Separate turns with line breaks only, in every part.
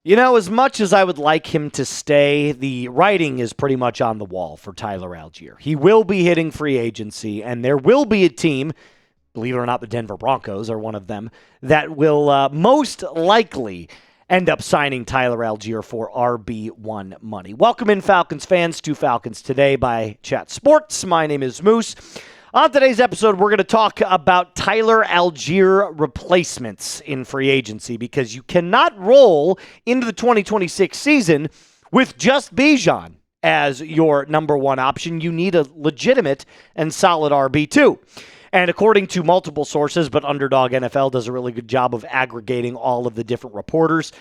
You know, as much as I would like him to stay, the writing is pretty much on the wall for Tyler Allgeier. He will be hitting free agency, and there will be a team, believe it or not, the Denver Broncos are one of them, that will most likely end up signing Tyler Allgeier for RB1 money. Welcome in, Falcons fans, to Falcons Today by Chat Sports. My name is Moose. On today's episode, we're going to talk about Tyler Allgeier replacements in free agency because you cannot roll into the 2026 season with just Bijan as your number one option. You need a legitimate and solid RB2. And according to multiple sources, but Underdog NFL does a really good job of aggregating all of the different reporters,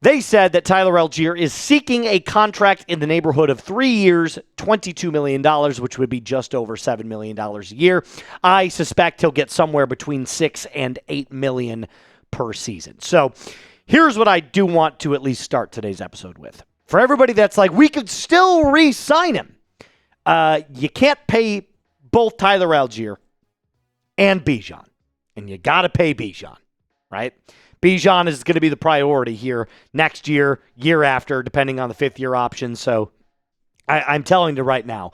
they said that Tyler Allgeier is seeking a contract in the neighborhood of 3 years, $22 million, which would be just over $7 million a year. I suspect he'll get somewhere between $6 and $8 million per season. So here's what I do want to at least start today's episode with. For everybody that's like, we could still re-sign him. You can't pay both Tyler Allgeier and Bijan. And you got to pay Bijan, right? Bijan is going to be the priority here next year, year after, depending on the fifth-year option. So I'm telling you right now,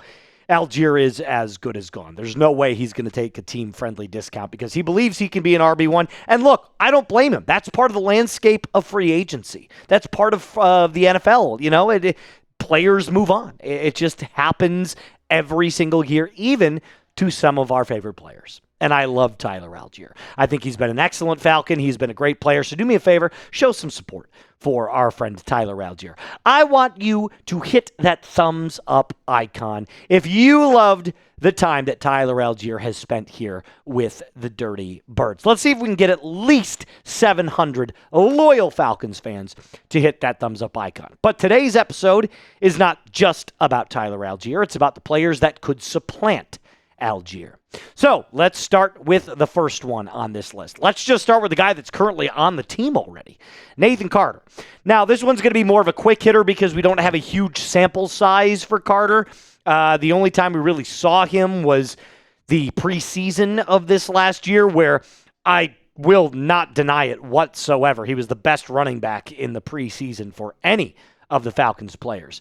Allgeier is as good as gone. There's no way he's going to take a team-friendly discount because he believes he can be an RB1. And look, I don't blame him. That's part of the landscape of free agency. That's part of the NFL. You know, players move on. It just happens every single year, even to some of our favorite players. And I love Tyler Allgeier. I think he's been an excellent Falcon. He's been a great player. So do me a favor, show some support for our friend Tyler Allgeier. I want you to hit that thumbs up icon if you loved the time that Tyler Allgeier has spent here with the Dirty Birds. Let's see if we can get at least 700 loyal Falcons fans to hit that thumbs up icon. But today's episode is not just about Tyler Allgeier. It's about the players that could supplant Allgeier. So let's start with the first one on this list. Let's just start with the guy that's currently on the team already, Nathan Carter. Now, this one's going to be more of a quick hitter because we don't have a huge sample size for Carter. The only time we really saw him was the preseason of this last year, where I will not deny it whatsoever. He was the best running back in the preseason for any of the Falcons players.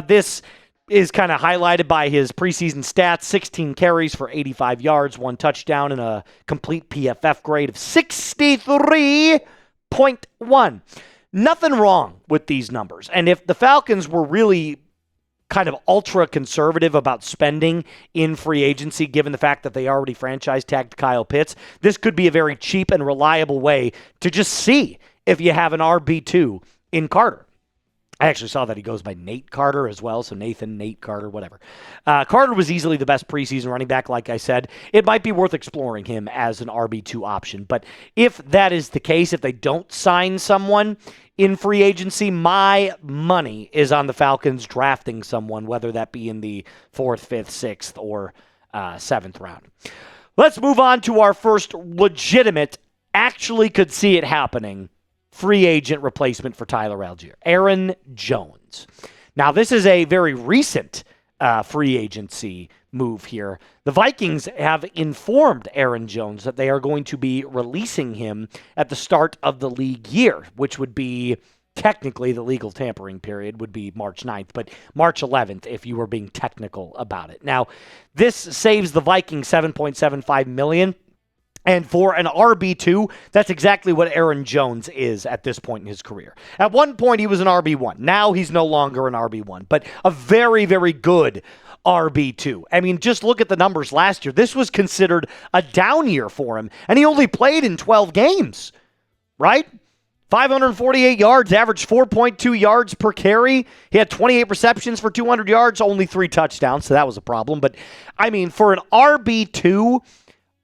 This is kind of highlighted by his preseason stats: 16 carries for 85 yards, 1 touchdown, and a complete PFF grade of 63.1. Nothing wrong with these numbers. And if the Falcons were really kind of ultra conservative about spending in free agency, given the fact that they already franchise tagged Kyle Pitts, this could be a very cheap and reliable way to just see if you have an RB2 in Carter. I actually saw that he goes by Nate Carter as well, so Nate Carter, whatever. Carter was easily the best preseason running back, like I said. It might be worth exploring him as an RB2 option, but if that is the case, if they don't sign someone in free agency, my money is on the Falcons drafting someone, whether that be in the 4th, 5th, 6th, or 7th round. Let's move on to our first legitimate, actually could see it happening, free agent replacement for Tyler Allgeier, Aaron Jones. Now, this is a very recent free agency move here. The Vikings have informed Aaron Jones that they are going to be releasing him at the start of the league year, which would be technically the legal tampering period would be March 9th, but March 11th if you were being technical about it. Now, this saves the Vikings $7.75 million. And for an RB2, that's exactly what Aaron Jones is at this point in his career. At one point, he was an RB1. Now he's no longer an RB1, but a very, very good RB2. I mean, just look at the numbers last year. This was considered a down year for him, and he only played in 12 games, right? 548 yards, averaged 4.2 yards per carry. He had 28 receptions for 200 yards, only 3 touchdowns, so that was a problem. But, I mean, for an RB2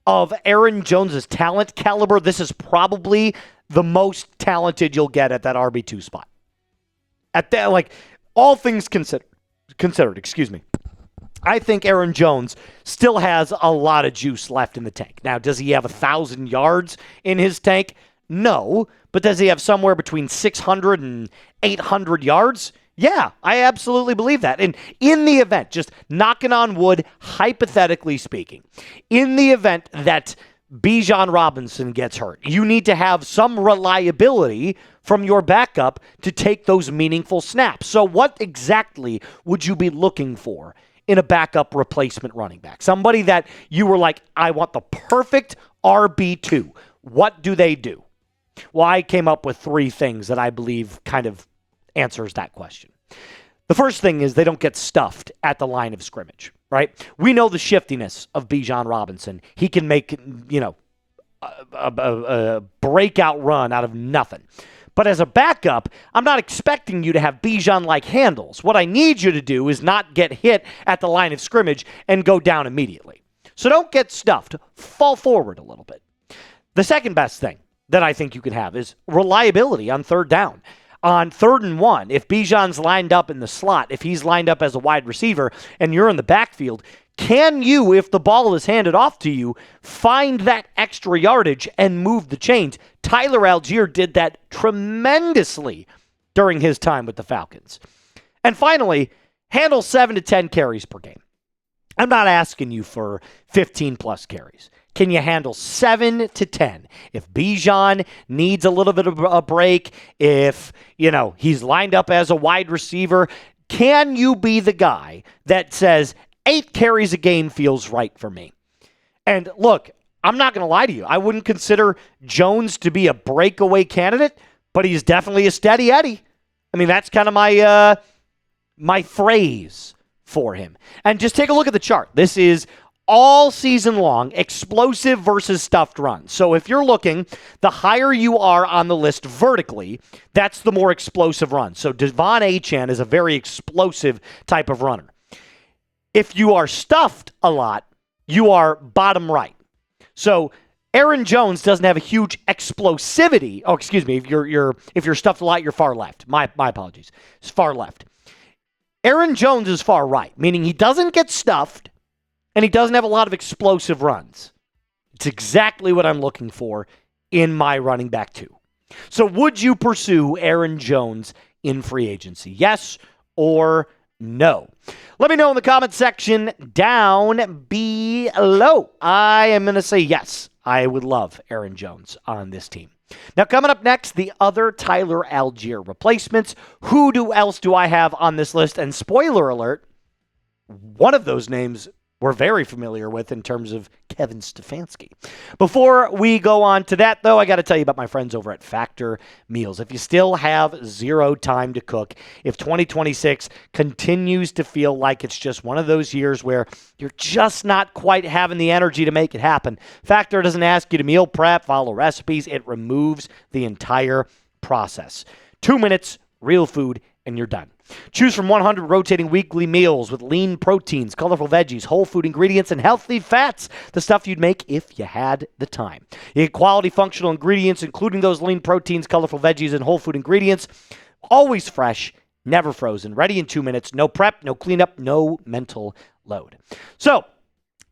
of Aaron Jones's talent caliber, this is probably the most talented you'll get at that RB2 spot. At that, like, all things considered, I think Aaron Jones still has a lot of juice left in the tank. Now, does he have 1,000 yards in his tank? No. But does he have somewhere between 600 and 800 yards? Yeah, I absolutely believe that. And in the event, just knocking on wood, hypothetically speaking, in the event that Bijan Robinson gets hurt. You need to have some reliability from your backup to take those meaningful snaps. So what exactly would you be looking for in a backup replacement running back? Somebody that you were like, I want the perfect RB2. What do they do? Well, I came up with 3 things that I believe kind of answers that question. The first thing is they don't get stuffed at the line of scrimmage, right? We know the shiftiness of Bijan Robinson. He can make, a breakout run out of nothing. But as a backup, I'm not expecting you to have Bijan-like handles. What I need you to do is not get hit at the line of scrimmage and go down immediately. So don't get stuffed. Fall forward a little bit. The second best thing that I think you can have is reliability on third down. On 3rd and 1, if Bijan's lined up in the slot, if he's lined up as a wide receiver and you're in the backfield, can you, if the ball is handed off to you, find that extra yardage and move the chains? Tyler Allgeier did that tremendously during his time with the Falcons. And finally, handle 7 to 10 carries per game. I'm not asking you for 15-plus carries. Can you handle 7 to 10? If Bijan needs a little bit of a break, if, he's lined up as a wide receiver, can you be the guy that says 8 carries a game feels right for me? And look, I'm not going to lie to you. I wouldn't consider Jones to be a breakaway candidate, but he's definitely a steady Eddie. I mean, that's kind of my phrase for him. And just take a look at the chart. This is all season long, explosive versus stuffed runs. So if you're looking, the higher you are on the list vertically, that's the more explosive run. So Devon Achane is a very explosive type of runner. If you are stuffed a lot, you are bottom right. So Aaron Jones doesn't have a huge explosivity. Oh, excuse me. If you're stuffed a lot, you're far left. My apologies. It's far left. Aaron Jones is far right, meaning he doesn't get stuffed, and he doesn't have a lot of explosive runs. It's exactly what I'm looking for in my running back 2. So would you pursue Aaron Jones in free agency? Yes or no? Let me know in the comment section down below. I am going to say yes. I would love Aaron Jones on this team. Now, coming up next, the other Tyler Allgeier replacements. Who else do I have on this list? And spoiler alert, one of those names we're very familiar with in terms of Kevin Stefanski. Before we go on to that, though, I got to tell you about my friends over at Factor Meals. If you still have 0 time to cook, if 2026 continues to feel like it's just one of those years where you're just not quite having the energy to make it happen, Factor doesn't ask you to meal prep, follow recipes. It removes the entire process. 2 minutes, real food, and you're done. Choose from 100 rotating weekly meals with lean proteins, colorful veggies, whole food ingredients, and healthy fats. The stuff you'd make if you had the time. You get quality functional ingredients, including those lean proteins, colorful veggies, and whole food ingredients. Always fresh, never frozen, ready in 2 minutes. No prep, no cleanup, no mental load. So,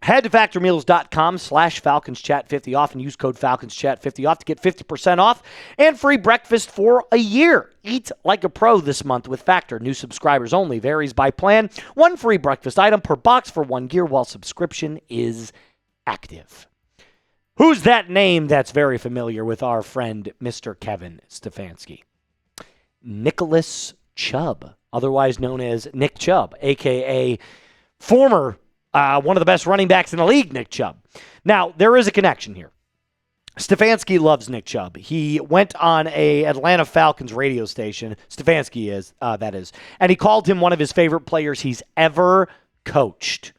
head to factormeals.com/FalconsChat50 off and use code FalconsChat50 off to get 50% off and free breakfast for a year. Eat like a pro this month with Factor. New subscribers only. Varies by plan. 1 free breakfast item per box for 1 year while subscription is active. Who's that name that's very familiar with our friend Mr. Kevin Stefanski? Nicholas Chubb, otherwise known as Nick Chubb, a.k.a. former one of the best running backs in the league, Nick Chubb. Now, there is a connection here. Stefanski loves Nick Chubb. He went on a Atlanta Falcons radio station. Stefanski is, that is. And he called him one of his favorite players he's ever coached.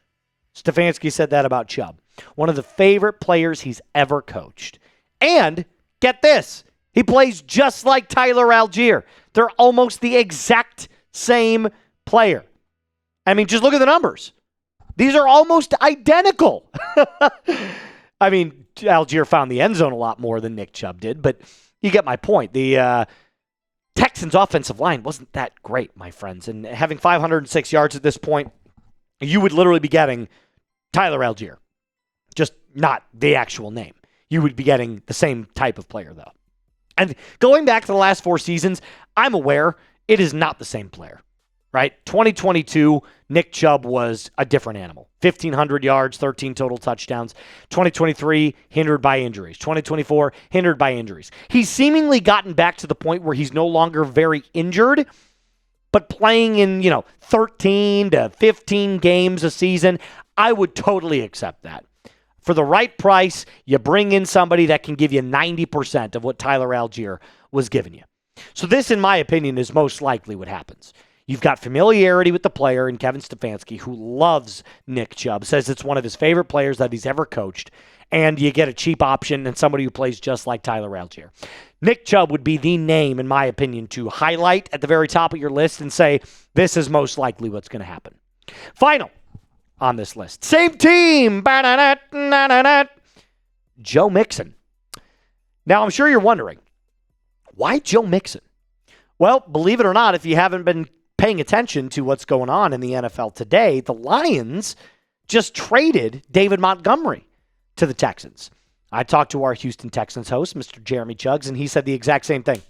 Stefanski said that about Chubb. One of the favorite players he's ever coached. And, get this, he plays just like Tyler Allgeier. They're almost the exact same player. I mean, just look at the numbers. These are almost identical. I mean, Allgeier found the end zone a lot more than Nick Chubb did, but you get my point. The Texans' offensive line wasn't that great, my friends. And having 506 yards at this point, you would literally be getting Tyler Allgeier, just not the actual name. You would be getting the same type of player, though. And going back to the last 4 seasons, I'm aware it is not the same player. right? 2022, Nick Chubb was a different animal. 1,500 yards, 13 total touchdowns. 2023, hindered by injuries. 2024, hindered by injuries. He's seemingly gotten back to the point where he's no longer very injured, but playing in, 13 to 15 games a season, I would totally accept that. For the right price, you bring in somebody that can give you 90% of what Tyler Allgeier was giving you. So this, in my opinion, is most likely what happens. You've got familiarity with the player in Kevin Stefanski, who loves Nick Chubb, says it's one of his favorite players that he's ever coached, and you get a cheap option and somebody who plays just like Tyler Allgeier. Nick Chubb would be the name, in my opinion, to highlight at the very top of your list and say, this is most likely what's going to happen. Final on this list. Same team. Joe Mixon. Now, I'm sure you're wondering, why Joe Mixon? Well, believe it or not, if you haven't been paying attention to what's going on in the NFL today, the Lions just traded David Montgomery to the Texans. I talked to our Houston Texans host, Mr. Jeremy Chuggs, and he said the exact same thing.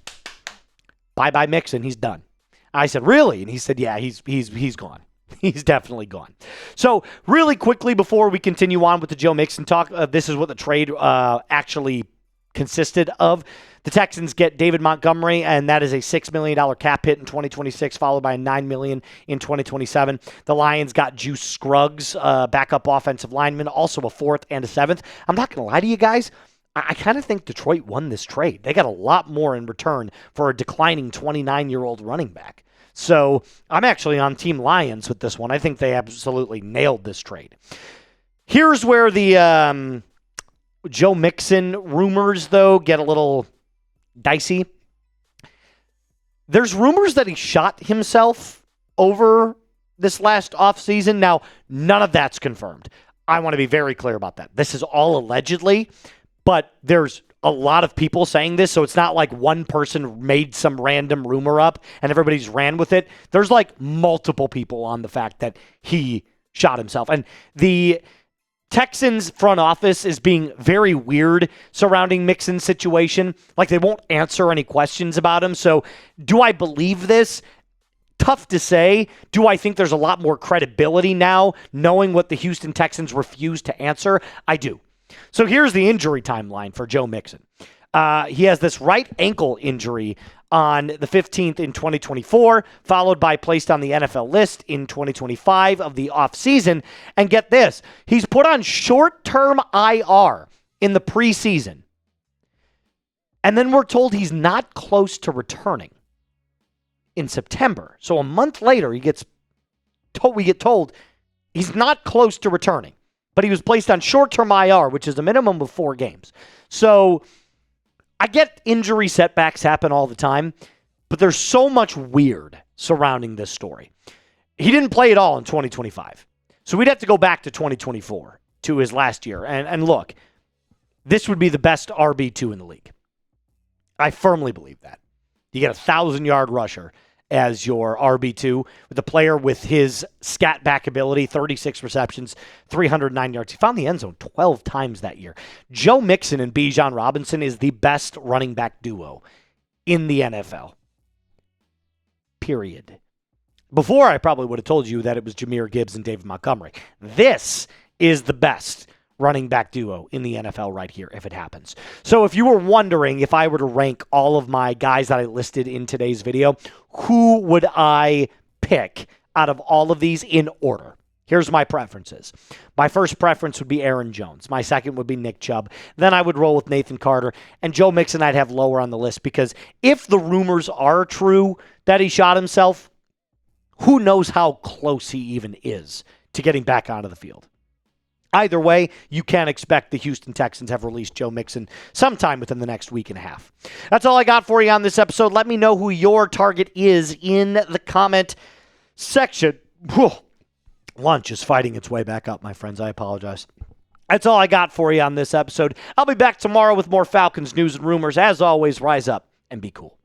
Bye-bye Mixon, he's done. I said, really? And he said, yeah, he's gone. He's definitely gone. So really quickly before we continue on with the Joe Mixon talk, this is what the trade actually consisted of. The Texans get David Montgomery, and that is a $6 million cap hit in 2026, followed by a $9 million in 2027. The Lions got Juice Scruggs, backup offensive lineman, also a 4th and a 7th. I'm not going to lie to you guys. I kind of think Detroit won this trade. They got a lot more in return for a declining 29-year-old running back. So I'm actually on Team Lions with this one. I think they absolutely nailed this trade. Here's where the Joe Mixon rumors, though, get a little dicey. There's rumors that he shot himself over this last offseason. Now, none of that's confirmed. I want to be very clear about that. This is all allegedly, but there's a lot of people saying this, so it's not like one person made some random rumor up and everybody's ran with it. There's like multiple people on the fact that he shot himself. And the Texans front office is being very weird surrounding Mixon's situation. Like they won't answer any questions about him. So do I believe this? Tough to say. Do I think there's a lot more credibility now knowing what the Houston Texans refuse to answer? I do. So here's the injury timeline for Joe Mixon. He has this right ankle injury on the 15th in 2024, followed by placed on the NFL list in 2025 of the offseason. And get this, he's put on short-term IR in the preseason. And then we're told he's not close to returning in September. So a month later, we get told he's not close to returning. But he was placed on short-term IR, which is a minimum of 4 games. So I get injury setbacks happen all the time, but there's so much weird surrounding this story. He didn't play at all in 2025. So we'd have to go back to 2024, to his last year. And look, this would be the best RB2 in the league. I firmly believe that. You get a 1,000-yard rusher as your RB2 with a player with his scat back ability, 36 receptions, 309 yards. He found the end zone 12 times that year. Joe Mixon and Bijan Robinson is the best running back duo in the NFL. Period. Before, I probably would have told you that it was Jahmyr Gibbs and David Montgomery. This is the best running back duo in the NFL right here if it happens. So if you were wondering if I were to rank all of my guys that I listed in today's video, who would I pick out of all of these in order? Here's my preferences. My first preference would be Aaron Jones. My second would be Nick Chubb. Then I would roll with Nathan Carter. And Joe Mixon I'd have lower on the list because if the rumors are true that he shot himself, who knows how close he even is to getting back onto the field. Either way, you can expect the Houston Texans have released Joe Mixon sometime within the next week and a half. That's all I got for you on this episode. Let me know who your target is in the comment section. Whew. Lunch is fighting its way back up, my friends. I apologize. That's all I got for you on this episode. I'll be back tomorrow with more Falcons news and rumors. As always, rise up and be cool.